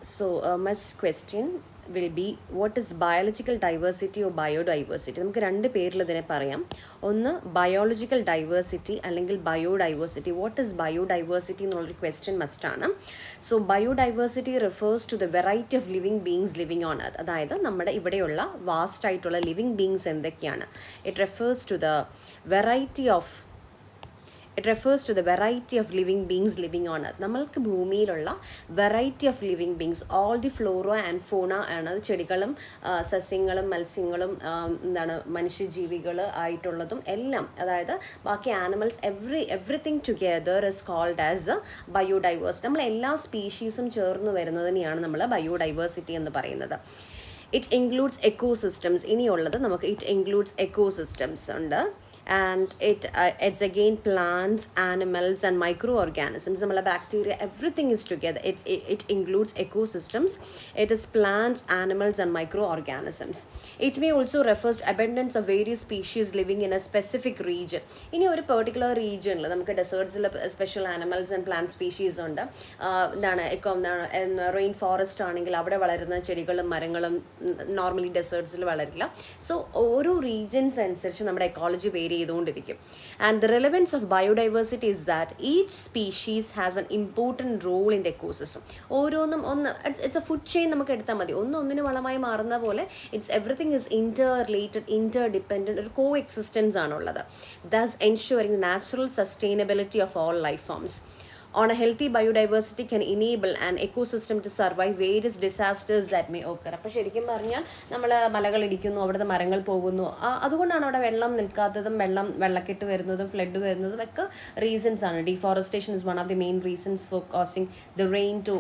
My question will be, what is biological diversity or biodiversity? നമുക്ക് രണ്ട് പേരിൽ ഇതിനെ പറയാം. ഒന്ന് ബയോളജിക്കൽ ഡൈവേഴ്സിറ്റി അല്ലെങ്കിൽ ബയോഡൈവേഴ്സിറ്റി. വാട്ട് ഇസ് ബയോഡൈവേഴ്സിറ്റി എന്നുള്ളൊരു ക്വസ്റ്റ്യൻ മസ്റ്റാണ്. So biodiversity refers to the variety of living beings living on earth. അതായത് നമ്മുടെ ഇവിടെയുള്ള വാസ്റ്റ് ആയിട്ടുള്ള ലിവിങ് ബീങ്സ് എന്തൊക്കെയാണ്. It refers to the variety of living beings living on earth. നമ്മൾക്ക് ഭൂമിയിലുള്ള variety of living beings, all the flora and fauna ആണ്. അത് ചെടികളും സസ്യങ്ങളും മത്സ്യങ്ങളും മനുഷ്യജീവികൾ ആയിട്ടുള്ളതും എല്ലാം, അതായത് ബാക്കി animals, everything together is called as biodiverse. നമ്മൾ എല്ലാ സ്പീഷീസും ചേർന്ന് വരുന്നതിനെയാണ് നമ്മൾ ബയോഡൈവേഴ്സിറ്റി എന്ന് പറയുന്നത്. It includes ecosystems. ഇനിയുള്ളത് നമുക്ക് ഇറ്റ് ഇൻക്ലൂഡ്സ് എക്കോസിസ്റ്റംസ് ഉണ്ട്. And it's again plants, animals and microorganisms. Namala bacteria, everything is together. It includes ecosystems. It is plants, animals and microorganisms. It may also refers to abundance of various species living in a specific region. In a particular region namukku deserts special animals and plant species ഉണ്ട്. Rain forest ആണെങ്കിൽ അവിടെ വളരുന്ന ചെടികളും മരങ്ങളും normally ഡെസേർട്സിൽ വളരില്ല. So ഓരോ regions അനുസരിച്ച് നമ്മുടെ എക്കോളജി വേരി ചെയ്തുകൊണ്ടിരിക്കും. And the relevance of biodiversity is that each species has an important role in the ecosystem. ഓരോന്നും ഇറ്റ്സ് എ ഫുഡ് ചെയിൻ നമുക്ക് എടുത്താൽ മതി. ഒന്നിന് വളമായി മാറുന്ന പോലെ everything is interrelated, interdependent, ഒരു കോ എക്സിസ്റ്റൻസ് ആണുള്ളത്. Thus ensuring natural sustainability of all life forms. On a healthy biodiversity can enable an ecosystem to survive various disasters that may occur. അപ്പോൾ ശരിക്കും പറഞ്ഞാൽ നമ്മൾ മലകൾ ഇടിക്കുന്നു, അവിടുത്തെ മരങ്ങൾ പോകുന്നു, അതുകൊണ്ടാണ് അവിടെ വെള്ളം നിൽക്കാത്തതും വെള്ളക്കെട്ട് വരുന്നതും ഫ്ലഡ് വരുന്നതും ഒക്കെ റീസൺസ് ആണ്. Deforestation is one of the main reasons for causing the rain to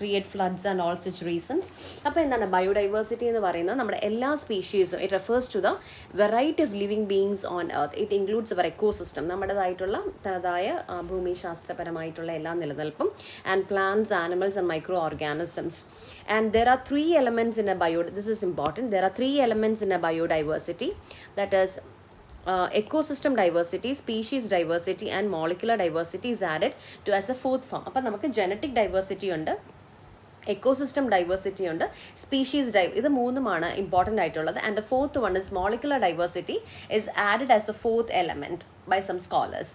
create floods and all such reasons. അപ്പോൾ എന്താണ് ബയോഡൈവേഴ്സിറ്റി എന്ന് പറയുന്നത്? നമ്മുടെ എല്ലാ സ്പീഷീസും, it refers to the variety of living beings on earth. It includes our ecosystem, നമ്മുടേതായിട്ടുള്ള തനതായ ഭൂമിശാസ്ത്രപരമായിട്ടുള്ള എല്ലാ നിലനിൽപ്പും, and plants, animals and micro organisms. And there are three elements in a this is important, there are three elements in a biodiversity, that is ecosystem diversity, species diversity and molecular diversity is added to as a fourth form. അപ്പോൾ നമുക്ക് genetic diversity ഉണ്ട്, ecosystem diversity ഉണ്ട്, species ഇത് മൂന്നുമാണ് important ആയിട്ടുള്ളത്. And the fourth one is molecular diversity is added as A fourth element by some scholars.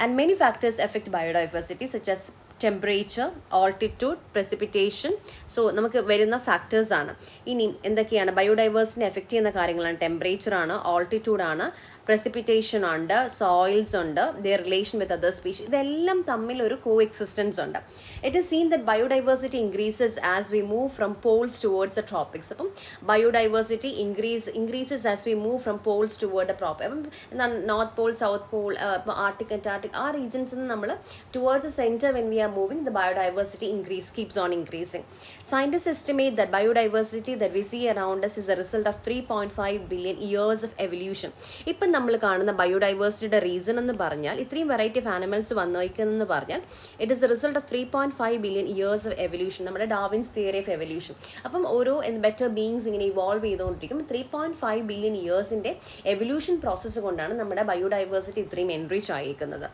And many factors affect biodiversity such as temperature, altitude, precipitation. So നമുക്ക് വരുന്ന factors ആണ്. ഇനി എന്തൊക്കെയാണ് ബയോഡൈവേഴ്സിനെ effect ചെയ്യുന്ന കാര്യങ്ങളാണ്? ടെമ്പറേച്ചർ ആണ്, altitude ആണ്, precipitation ഉണ്ട്, സോയിൽസ് ഉണ്ട്, their relation with other species. ഇതെല്ലാം തമ്മിൽ ഒരു കോ എക്സിസ്റ്റൻസ് ഉണ്ട്. It is seen that biodiversity increases as we move from poles towards the tropics. അപ്പം biodiversity increases as we move from poles toward the tropics. അപ്പം എന്താണ് north Paul, south Paul, Arctic, Antarctic, ആ റീജൻസിൽ നിന്ന് നമ്മൾ towards the center when we are moving, the biodiversity keeps on increasing. Scientists estimate that biodiversity that we see around us is a result of 3.5 billion years of evolution. ഇപ്പം നമ്മൾ കാണുന്ന ബയോഡൈവേഴ്സിറ്റിയുടെ reason എന്ന് പറഞ്ഞാൽ, ഇത്രയും variety of animals വന്നിരിക്കുന്നതെന്ന് പറഞ്ഞാൽ, it is A result of 3.5 billion years of evolution. നമ്മുടെ Darwin's theory of evolution. അപ്പം ഓരോ ബെറ്റർ ബീങ്സ് ഇങ്ങനെ ഇവോൾവ് ചെയ്തുകൊണ്ടിരിക്കും. 3.5 billion ഇയേഴ്സിൻ്റെ എവല്യൂഷൻ പ്രോസസ്സ് കൊണ്ടാണ് നമ്മുടെ ബയോഡൈവേഴ്സിറ്റി ഇത്രയും എൻറിച്ച് ആയിരിക്കുന്നത്.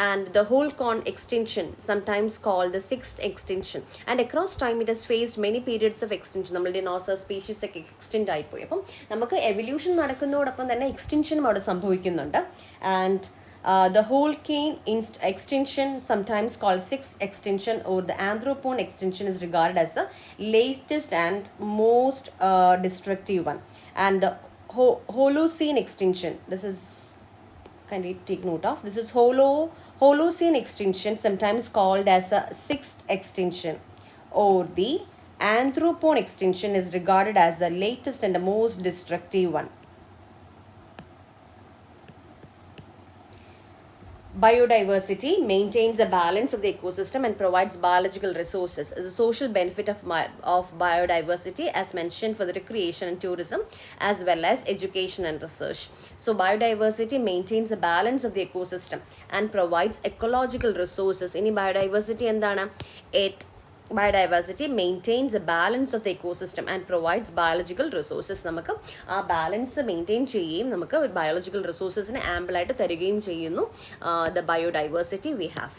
And the whole corn extinction, sometimes called the sixth extinction, and across time it has faced many periods of extinction. നമ്മൾ dinosaur species ഒക്കെ എക്സ്റ്റെൻഡ് ആയിപ്പോയി. അപ്പം നമുക്ക് എവല്യൂഷൻ നടക്കുന്നതോടൊപ്പം തന്നെ എക്സ്റ്റെൻഷനും അവിടെ സംഭവിക്കുന്നുണ്ട്. And the whole cane extinction, sometimes called sixth extinction or the anthropocene extinction, is regarded as the latest and most destructive one. And the Holocene extinction, this is kindly take note of, this is Holocene extinction, sometimes called as a sixth extinction, or the Anthropocene extinction is regarded as the latest and the most destructive one. Biodiversity maintains a balance of the ecosystem and provides biological resources. The social benefit of biodiversity, as mentioned, for the recreation and tourism, as well as education and research. So biodiversity maintains a balance of the ecosystem and provides ecological resources. In biodiversity endana, biodiversity maintains a balance of the ecosystem and provides biological resources. നമുക്ക് ആ balance maintain ചെയ്യുകയും നമുക്ക് biological റിസോഴ്സസിനെ ആമ്പിളായിട്ട് തരികയും ചെയ്യുന്നു the biodiversity we have.